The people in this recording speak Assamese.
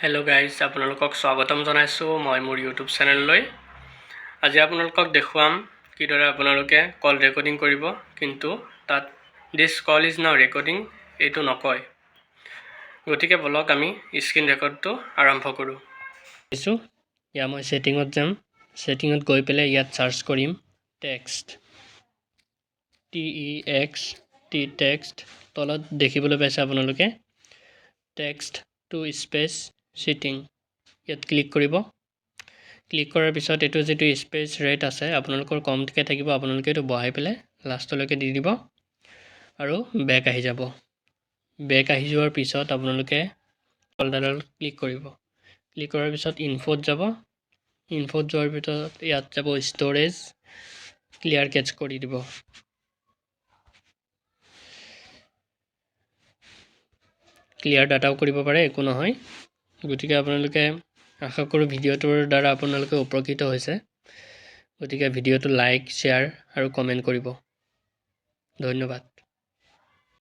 হেল্ল' গাইজ, আপোনালোকক স্বাগতম জনাইছোঁ মই মোৰ ইউটিউব চেনেললৈ। আজি আপোনালোকক দেখুৱাম কিদৰে আপোনালোকে কল ৰেকৰ্ডিং কৰিব, কিন্তু তাত দিছ কল ইজ নাও ৰেকৰ্ডিং এইটো নকয়। গতিকে বলক আমি স্ক্ৰীন ৰেকৰ্ডটো আৰম্ভ কৰোঁ। ইয়াত মই ছেটিঙত যাম। ছেটিঙত গৈ পেলাই ইয়াত চাৰ্চ কৰিম টেক্সট, TEXT টেক্সট। তলত দেখিবলৈ পাইছে আপোনালোকে টেক্সট টু স্পেচ ছেটিং, ইয়াত ক্লিক কৰিব। ক্লিক কৰাৰ পিছত এইটো যিটো স্পেচ ৰেট আছে আপোনালোকৰ কমকৈ থাকিব, আপোনালোকে এইটো বঢ়াই পেলাই লাষ্টলৈকে দি দিব আৰু বেক আহি যাব। বেক আহি যোৱাৰ পিছত আপোনালোকে কলডালত ক্লিক কৰিব। ক্লিক কৰাৰ পিছত ইনফোত যাব। ইনফোত যোৱাৰ পিছত ইয়াত যাব ষ্ট'ৰেজ, ক্লিয়াৰ কেটচ কৰি দিব। ক্লিয়াৰ ডাটাও কৰিব পাৰে, একো নহয়। গতিকে আপোনালোকে আশা কৰোঁ ভিডিঅ'টোৰ দ্বাৰা আপোনালোকে উপকৃত হৈছে। গতিকে ভিডিঅ'টো লাইক, শ্বেয়াৰ আৰু কমেণ্ট কৰিব। ধন্যবাদ।